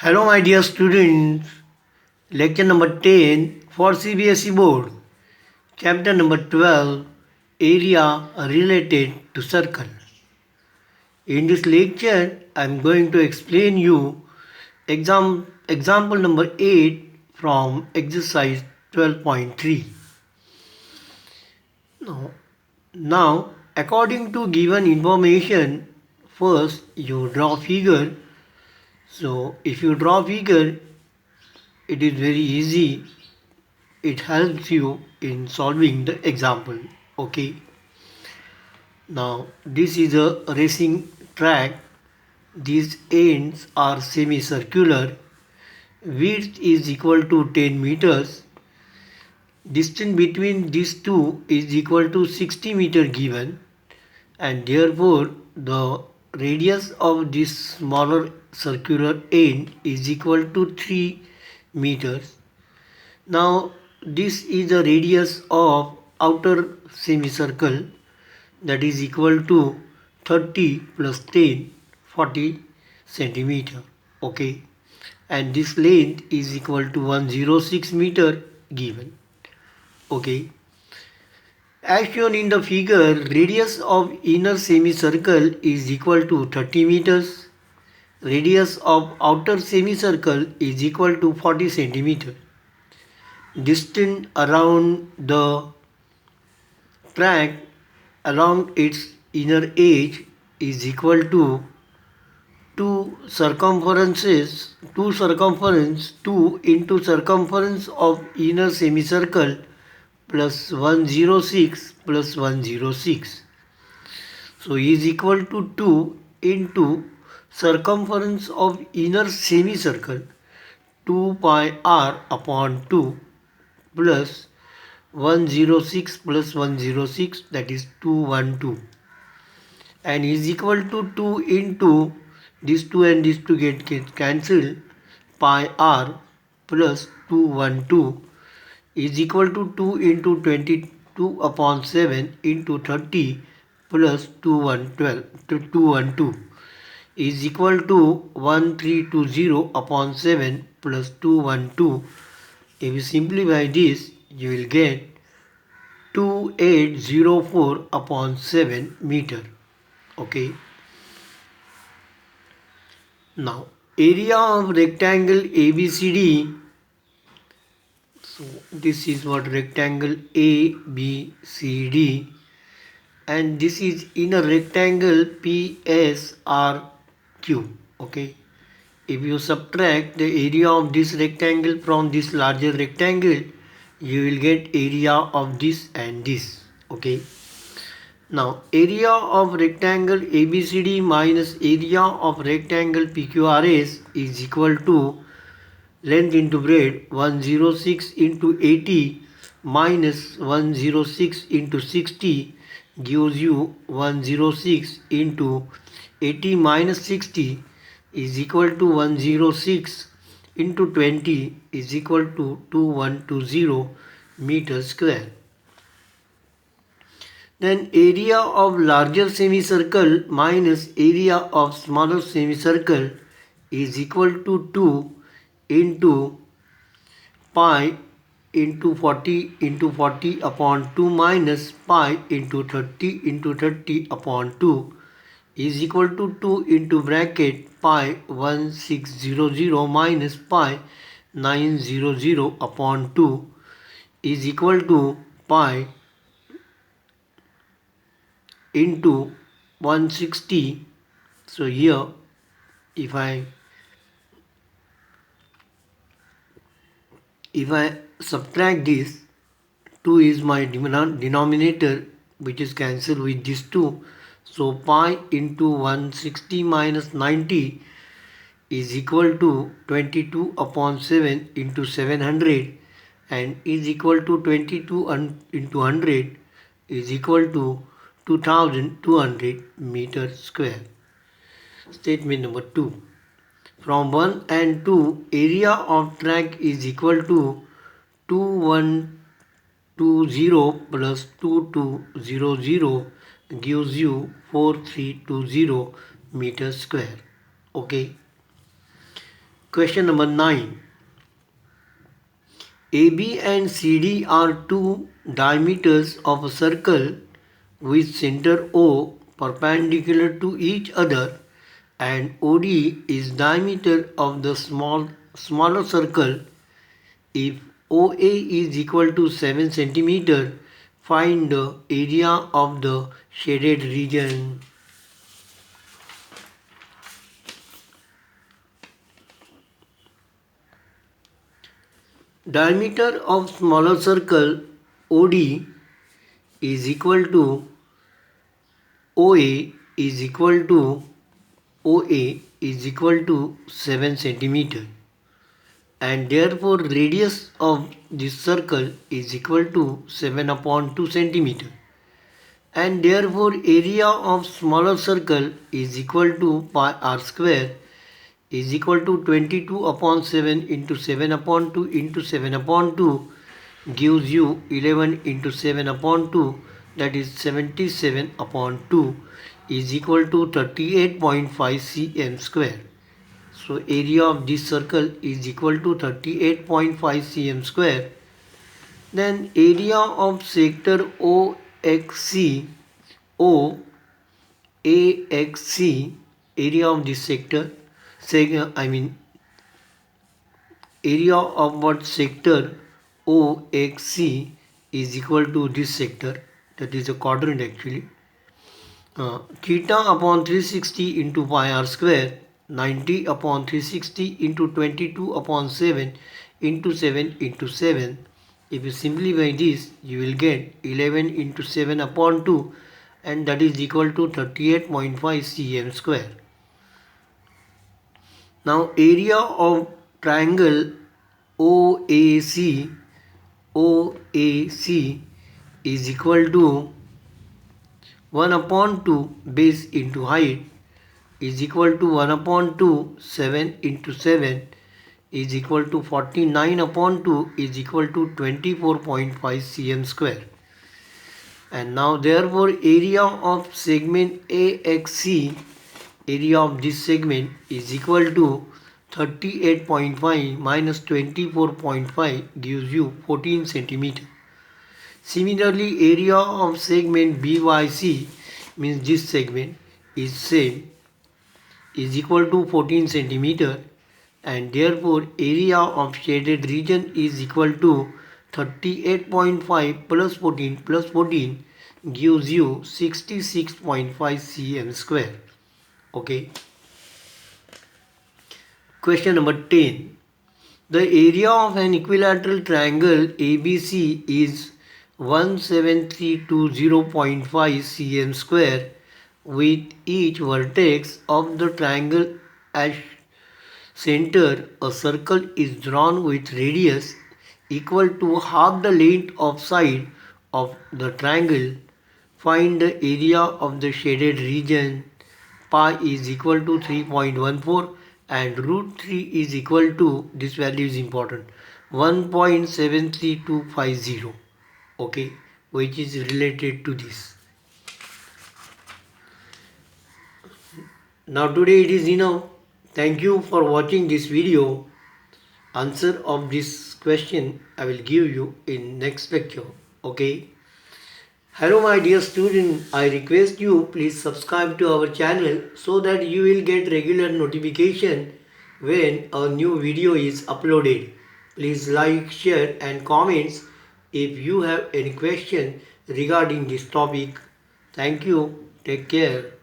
Hello, my dear students. Lecture number 10 for CBSE Board. Chapter number 12 Area related to circle. In this lecture, I am going to explain you example number 8 from exercise 12.3. Now, according to given information, first you draw figure. So, if you draw figure, it is very easy. It helps you in solving the example. Okay. Now, this is a racing track. These ends are semicircular. Width is equal to 10 meters. Distance between these two is equal to 60 meter given, and therefore the radius of this smaller circular end is equal to 3 meters. Now this is the radius of outer semicircle, that is equal to 30 plus 10, 40 centimeter. Okay, and this length is equal to 106 meter given. Okay, as shown in the figure, radius of inner semicircle is equal to 30 meters. Radius of outer semicircle is equal to 40 centimeter. Distance around the track along its inner edge is equal to 2 into circumference of inner semicircle plus 106 plus 106. So is equal to 2 into circumference of inner semicircle 2 pi r upon 2 plus 106 plus 106, that is 212, and is equal to 2 into these 2 and these 2 get cancelled, pi r plus 212 is equal to 2 into 22 upon 7 into 30 plus 212 is equal to 1320 upon 7 plus 212. If you simplify this, you will get 2804 upon 7 meter. Okay. Now, area of rectangle ABCD. So, this is what rectangle ABCD, and this is inner rectangle PSRQ. Okay. If you subtract the area of this rectangle from this larger rectangle, you will get area of this and this. Okay. Now, area of rectangle ABCD minus area of rectangle PQRS is equal to length into breadth 106 into 80 minus 106 into 60 gives you 106 into 80 minus 60 is equal to 106 into 20 is equal to 2120 meters square. Then area of larger semicircle minus area of smaller semicircle is equal to 2 into pi into 40 upon 2 minus pi into 30 upon 2 is equal to 2 into bracket pi 1600 minus pi 900 upon 2 is equal to pi into 160. So here if I subtract this, 2 is my denominator, which is cancelled with this 2. So pi into 160 minus 90 is equal to 22 upon 7 into 700, and is equal to 22 into 100 is equal to 2200 meters square. Statement number 2. From 1 and 2, area of track is equal to 2120 plus 2200 gives you 4320 meters square. Okay. Question number 9. AB and CD are two diameters of a circle with center O perpendicular to each other, and OD is diameter of the smaller circle. If OA is equal to 7 centimeter, find the area of the shaded region. Diameter of smaller circle OD is equal to OA is equal to 7 centimeter, and therefore radius of this circle is equal to 7 upon 2 centimeter, and therefore area of smaller circle is equal to pi r square is equal to 22 upon 7 into 7 upon 2 into 7 upon 2 gives you 11 into 7 upon 2, that is 77 upon 2 is equal to 38.5 cm square. So area of this circle is equal to 38.5 cm square. Then area of sector OXC, area of this sector, area of what sector OXC is equal to this sector, that is a quadrant actually. Theta upon 360 into pi r square, 90 upon 360 into 22 upon 7 into 7 into 7. If you simplify this, you will get 11 into 7 upon 2, and that is equal to 38.5 cm square. Now area of triangle OAC is equal to 1 upon 2 base into height is equal to 1 upon 2 7 into 7 is equal to 49 upon 2 is equal to 24.5 cm square. And now therefore area of segment AXC, area of this segment is equal to 38.5 minus 24.5 gives you 14 centimeter. Similarly, area of segment BYC, means this segment is same, is equal to 14 centimeter, and therefore area of shaded region is equal to 38.5 plus 14 gives you 66.5 cm square. Okay. Question number 10. The area of an equilateral triangle ABC is 17320.5 cm square, with each vertex of the triangle as center. A circle is drawn with radius equal to half the length of side of the triangle. Find the area of the shaded region. Pi is equal to 3.14 and root 3 is equal to, this value is important, 1.73250. Okay, which is related to this. Now today it is enough. Thank you for watching this video. Answer of this question I will give you in next lecture. Okay. Hello my dear student, I request you please subscribe to our channel so that you will get regular notification when a new video is uploaded. Please like, share and comments if you have any question regarding this topic. Thank you. Take care.